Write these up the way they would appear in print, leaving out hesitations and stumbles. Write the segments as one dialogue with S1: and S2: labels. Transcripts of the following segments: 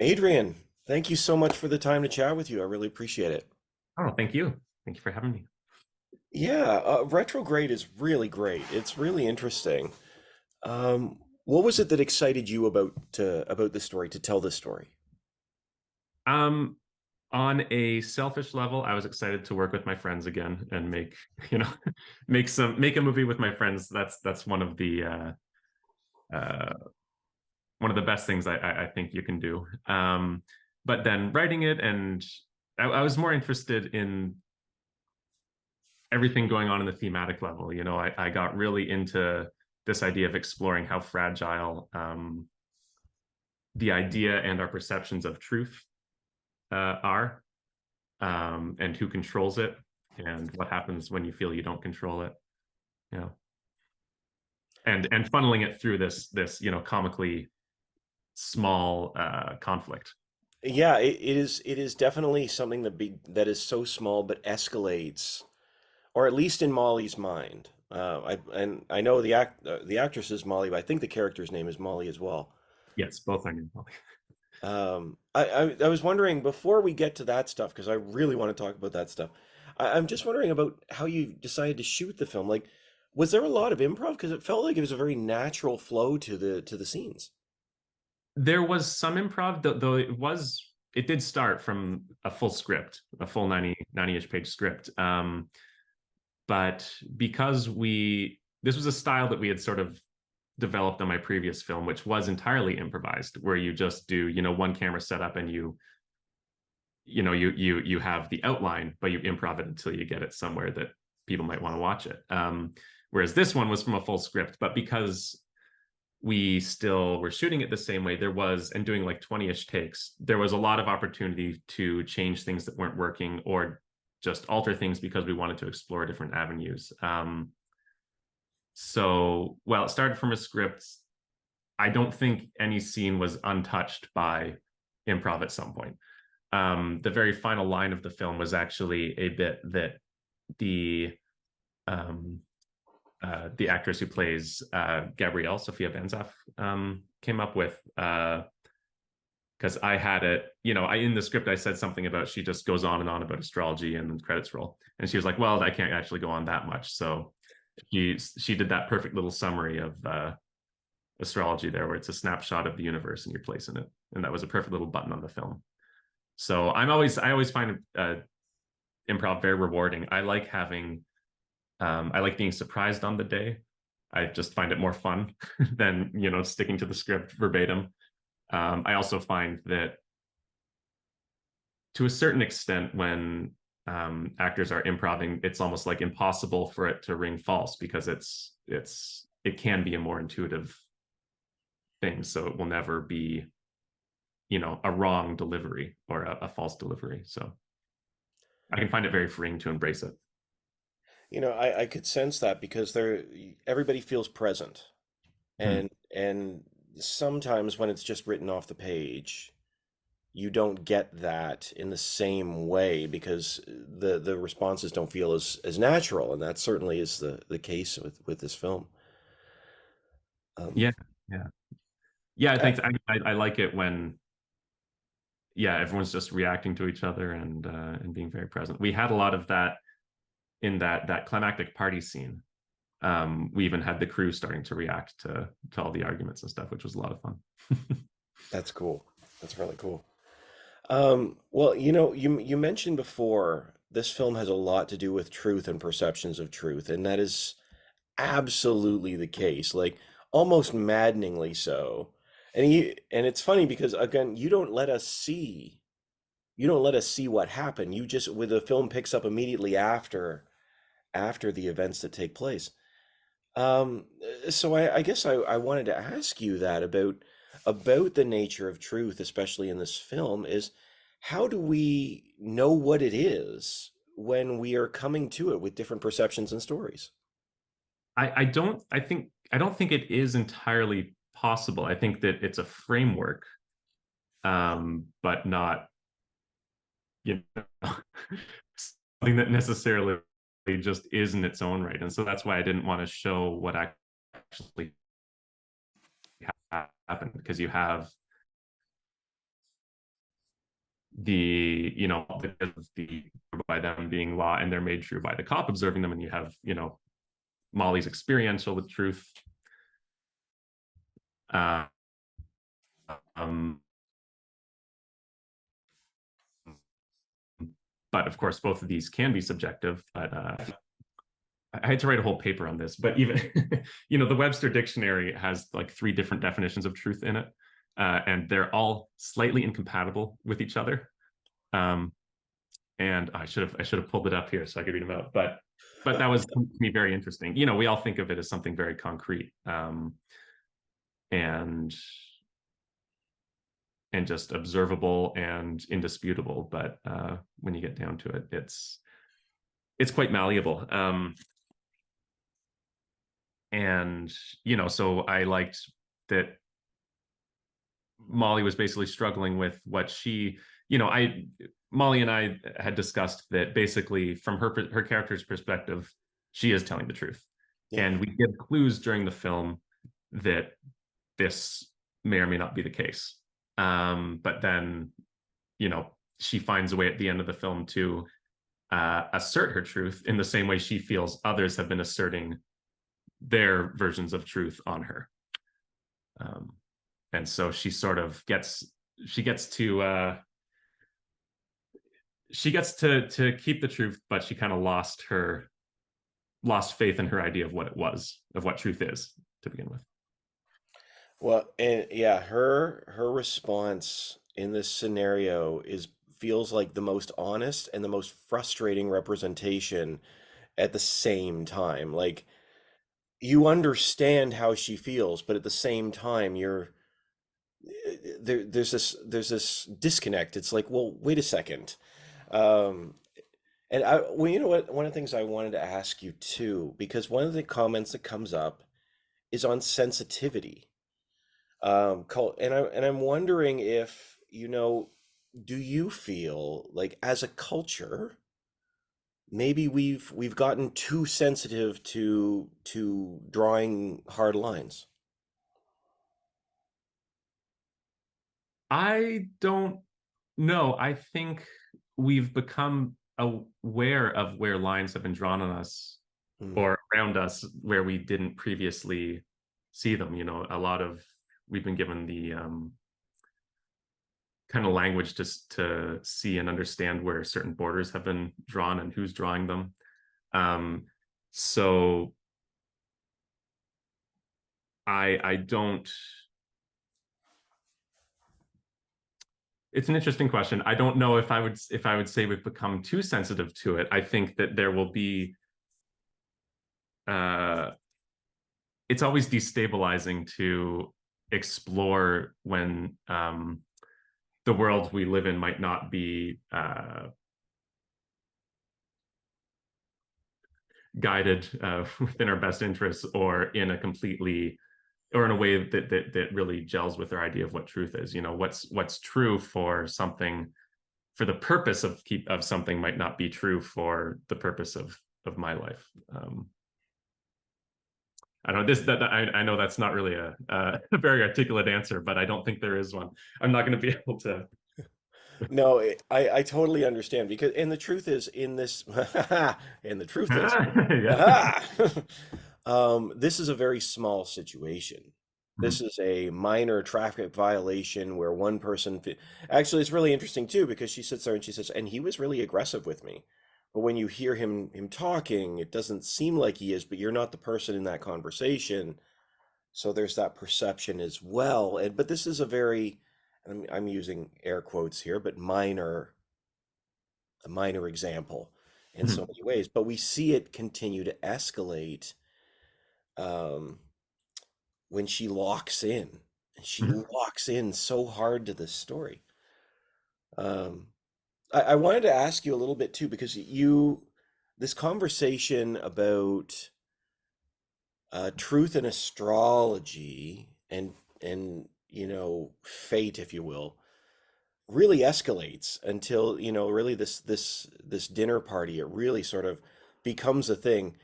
S1: Adrian, thank you so much for the time to chat with you. I really appreciate it.
S2: Oh, thank you. Thank you for having me.
S1: Yeah, Retrograde is really great. It's really interesting. What was it that excited you about this story, to tell this story?
S2: Um, on a selfish level, I was excited to work with my friends again and make, you know, make a movie with my friends. That's uh one of the best things I think you can do. But then writing it and I was more interested in everything going on in the thematic level. I got really into this idea of exploring how fragile the idea and our perceptions of truth are, and who controls it, and what happens when you feel you don't control it. You know, and funneling it through this comically small conflict.
S1: Yeah, it is definitely something that is so small but escalates, or at least in Molly's mind. I know the actress is Molly, but I think the character's name is Molly as well.
S2: Yes, both are new.
S1: I was wondering before we get to that stuff, because I really want to talk about that stuff. I'm just wondering about how you decided to shoot the film. Like, was there a lot of improv? Because it felt like it was a very natural flow to the scenes.
S2: There was some improv, though it did start from a full script, a full 90-ish page script. But because this was a style that we had sort of developed on my previous film, which was entirely improvised, where you just do, one camera setup and you have the outline, but you improv it until you get it somewhere that people might want to watch it. Whereas this one was from a full script, but because we still were shooting it the same way, and doing like 20-ish takes, there was a lot of opportunity to change things that weren't working or just alter things because we wanted to explore different avenues. So while it started from a script, I don't think any scene was untouched by improv at some point. The very final line of the film was actually a bit that the um, the actress who plays Gabrielle, Sophia Banzaf, came up with, because I had it, in the script I said something about she just goes on and on about astrology and the credits roll, and she was like, "Well, I can't actually go on that much," so she did that perfect little summary of astrology there, where it's a snapshot of the universe and your place in it, and that was a perfect little button on the film. So I always find improv very rewarding. I like being surprised on the day. I just find it more fun than sticking to the script verbatim. I also find that to a certain extent, when actors are improving, it's almost like impossible for it to ring false because it can be a more intuitive thing, so it will never be a wrong delivery or a false delivery. So I can find it very freeing to embrace it.
S1: I could sense that because everybody feels present,
S2: Hmm.
S1: and sometimes when it's just written off the page, you don't get that in the same way because the responses don't feel as natural, and that certainly is the case with this film. Um,
S2: Yeah, yeah, yeah. I
S1: uh,
S2: think I like it when, yeah, everyone's just reacting to each other and being very present. We had a lot of that in that climactic party scene. We even had the crew starting to react to all the arguments and stuff, which was a lot of fun.
S1: that's cool. That's really cool. Well, you mentioned before this film has a lot to do with truth and perceptions of truth, and that is absolutely the case, like almost maddeningly so. And it's funny because again, you don't let us see what happened. You just with the film picks up immediately after the events that take place. Um, so I guess I wanted to ask you that about the nature of truth, especially in this film, is how do we know what it is when we are coming to it with different perceptions and stories?
S2: I don't think it is entirely possible. I think that it's a framework, but not, something that necessarily just is in its own right. And so that's why I didn't want to show what actually happened, because you have the, because of the by them being law, and they're made true by the cop observing them, and you have, Molly's experiential with truth. Uh, um, but of course, both of these can be subjective. But I had to write a whole paper on this. But even, the Webster Dictionary has like 3 different definitions of truth in it, and they're all slightly incompatible with each other. And I should have pulled it up here so I could read them out. But that was to me very interesting. We all think of it as something very concrete, and just observable and indisputable. But when you get down to it, it's quite malleable. And so I liked that Molly was basically struggling with what she, Molly and I had discussed that basically from her character's perspective, she is telling the truth.
S1: Yeah.
S2: And we give clues during the film that this may or may not be the case. But then, she finds a way at the end of the film to assert her truth in the same way she feels others have been asserting their versions of truth on her. And so she sort of gets to keep the truth, but she kind of lost faith in her idea of what truth is to begin with.
S1: Well, and yeah, her response in this scenario feels like the most honest and the most frustrating representation at the same time. Like, you understand how she feels, but at the same time there's this disconnect. It's like, well, wait a second. Um, and well, you know what? One of the things I wanted to ask you too, because one of the comments that comes up is on sensitivity. And I'm wondering if, do you feel like as a culture, maybe we've gotten too sensitive to drawing hard lines?
S2: I don't know. I think we've become aware of where lines have been drawn on us
S1: Hmm.
S2: or around us where we didn't previously see them. We've been given the kind of language to see and understand where certain borders have been drawn and who's drawing them. So I don't. It's an interesting question. I don't know if I would say we've become too sensitive to it. I think that there will be. It's always destabilizing to explore when the world we live in might not be guided within our best interests, or in a way that really gels with our idea of what truth is. What's true for something, for the purpose of something, might not be true for the purpose of my life. I don't know this that I know that's not really a very articulate answer, but I don't think there is one. I'm not going to be able to.
S1: No, I totally understand, because, and the truth is in this, and the truth is,
S2: Yeah.
S1: aha, this is a very small situation. This is a minor traffic violation where one person, actually, it's really interesting too, because she sits there and she says, and he was really aggressive with me. But when you hear him talking, it doesn't seem like he is, but you're not the person in that conversation. So there's that perception as well. But this is a very, I'm using air quotes here, but a minor example in so many ways. But we see it continue to escalate um, when she locks in, and she locks in so hard to this story. Um, I wanted to ask you a little bit too, because this conversation about truth and astrology and fate, if you will, really escalates until really this dinner party. It really sort of becomes a thing,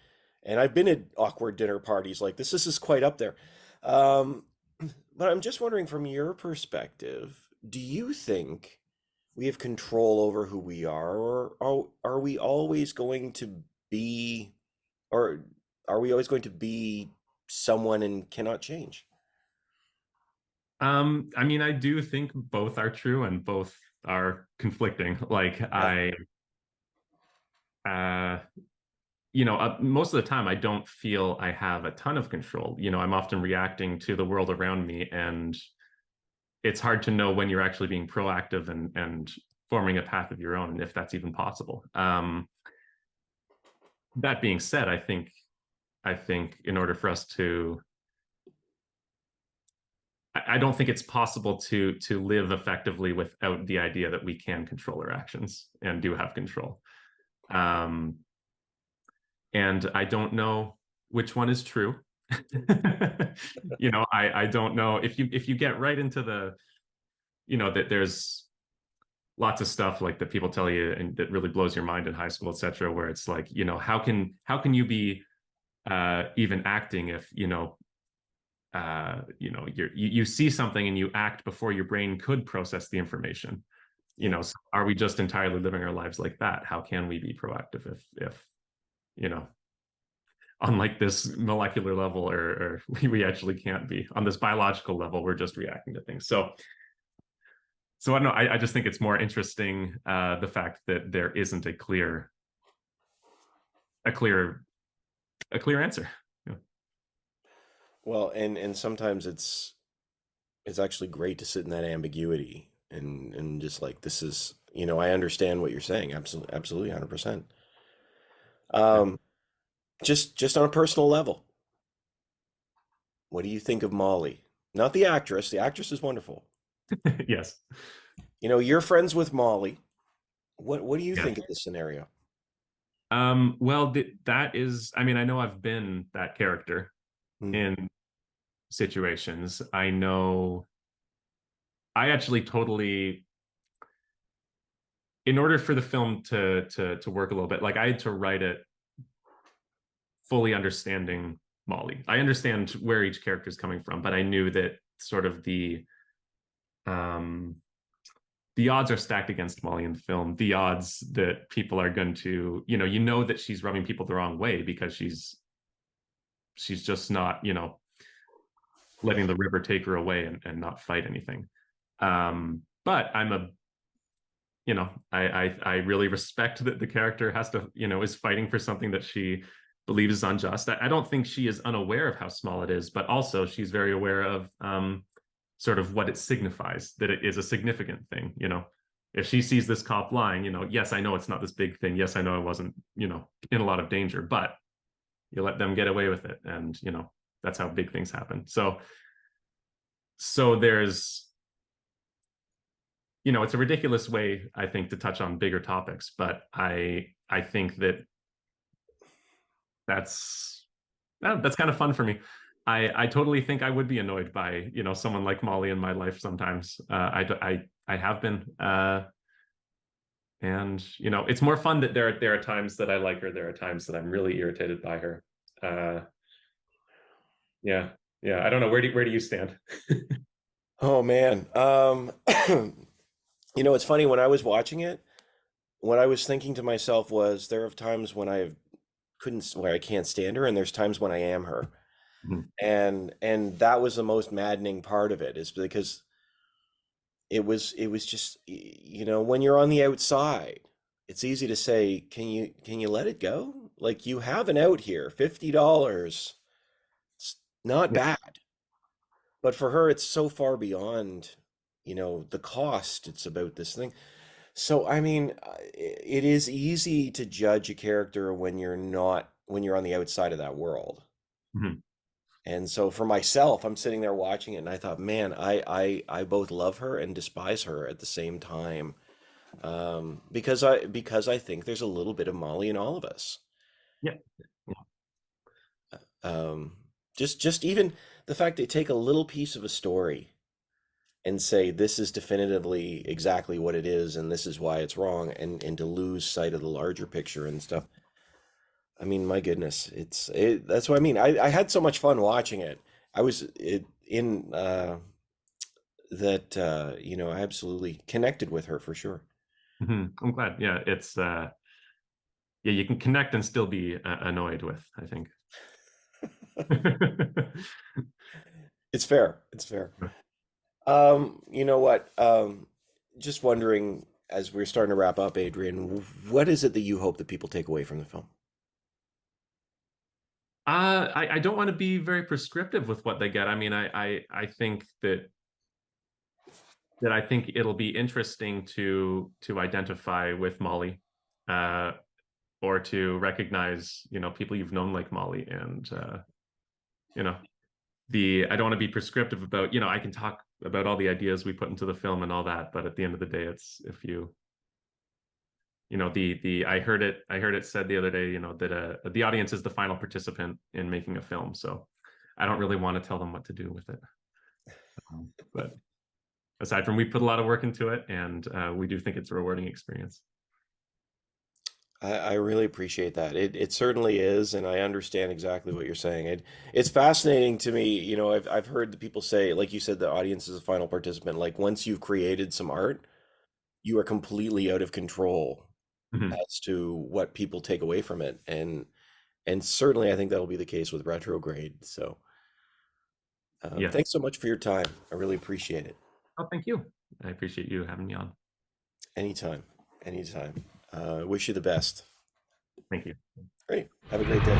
S1: and I've been at awkward dinner parties like this. This is quite up there. Um, but I'm just wondering, from your perspective, do you think we have control over who we are, or are we always going to be, or are we always going to be someone and cannot change?
S2: I mean, I do think both are true and both are conflicting. Like
S1: Yeah.
S2: uh, most of the time I don't feel I have a ton of control. I'm often reacting to the world around me, and it's hard to know when you're actually being proactive and forming a path of your own, and if that's even possible. That being said, I think in order for us to, I don't think it's possible to live effectively without the idea that we can control our actions and do have control. Um, and I don't know which one is true. I don't know if you get right into that there's lots of stuff like that people tell you and that really blows your mind in high school, etc., where it's like, how can you be even acting if you see something and you act before your brain could process the information.
S1: Yeah.
S2: So are we just entirely living our lives like that? How can we be proactive if you know on like this molecular level, or we actually can't be on this biological level? We're just reacting to things. So I don't know. I just think it's more interesting, the fact that there isn't a clear a clear answer. Yeah.
S1: Well, and sometimes it's actually great to sit in that ambiguity and just like this is, I understand what you're saying. Absolutely, absolutely, 100%.
S2: Yeah.
S1: Um, just on a personal level, what do you think of Molly? Not the actress. The actress is wonderful.
S2: Yes.
S1: You're friends with Molly. What do you
S2: Yes.
S1: think of this scenario?
S2: Well, that is, I mean, I know I've been that character
S1: Hmm.
S2: in situations. I know I actually totally, in order for the film to work a little bit, like I had to write it fully understanding Molly. I understand where each character is coming from, but I knew that sort of um the odds are stacked against Molly in the film. The odds that people are going to, that she's rubbing people the wrong way because she's just not, letting the river take her away and not fight anything. But I really respect that the character has to, is fighting for something that she believes is unjust. I don't think she is unaware of how small it is, but also she's very aware of sort of what it signifies, that it is a significant thing. If she sees this cop lying, yes, I know it's not this big thing. Yes, I know I wasn't, in a lot of danger, but you let them get away with it. And, that's how big things happen. So there's, it's a ridiculous way, I think, to touch on bigger topics, but I think that that's that's kind of fun for me. I totally think I would be annoyed by someone like Molly in my life sometimes. I have been, and it's more fun that there are times that I like her. There are times that I'm really irritated by her. Uh, yeah, yeah. I don't know, where do you stand?
S1: Oh man. It's funny when I was watching it, what I was thinking to myself was there are times when where I can't stand her, and there's times when I am her.
S2: Mhm.
S1: And that was the most maddening part of it, is because it was just when you're on the outside, it's easy to say, can you let it go? Like, you have an out here, $50. It's not
S2: Yeah.
S1: bad. But for her, it's so far beyond, the cost. It's about this thing. So, I mean, it is easy to judge a character when you're on the outside of that world.
S2: Mhm.
S1: And so for myself, I'm sitting there watching it and I thought, man, I both love her and despise her at the same time. Because I think there's a little bit of Molly in all of us.
S2: Yeah.
S1: Um, just even the fact they take a little piece of a story and say this is definitively exactly what it is and this is why it's wrong, and to lose sight of the larger picture and stuff. I mean, my goodness, that's what I mean. I had so much fun watching it. I was in that I absolutely connected with her for sure.
S2: I'm glad. Yeah, it's yeah, you can connect and still be annoyed with, I think.
S1: It's fair. It's fair. You know what? Just wondering, as we're starting to wrap up, Adrian, what is it that you hope that people take away from the film?
S2: I don't want to be very prescriptive with what they get. I mean, I think that I think it'll be interesting to identify with Molly, uh, or to recognize, people you've known like Molly, and you know, I don't want to be prescriptive about, I can talk about all the ideas we put into the film and all that, but at the end of the day, it's if the I heard it said the other day, that the audience is the final participant in making a film. So I don't really want to tell them what to do with it. But aside from, we put a lot of work into it, and we do think it's a rewarding experience.
S1: I really appreciate that. It certainly is, and I understand exactly what you're saying. It's fascinating to me. I've heard the people say, like you said, the audience is a final participant. Like once you've created some art, you are completely out of control
S2: Mhm.
S1: as to what people take away from it. And certainly I think that'll be the case with Retrograde. So
S2: Yeah.
S1: thanks so much for your time. I really appreciate it.
S2: Oh, thank you. I appreciate you having me on.
S1: Anytime, anytime. Wish you the best.
S2: Thank you.
S1: Great. Have a great day.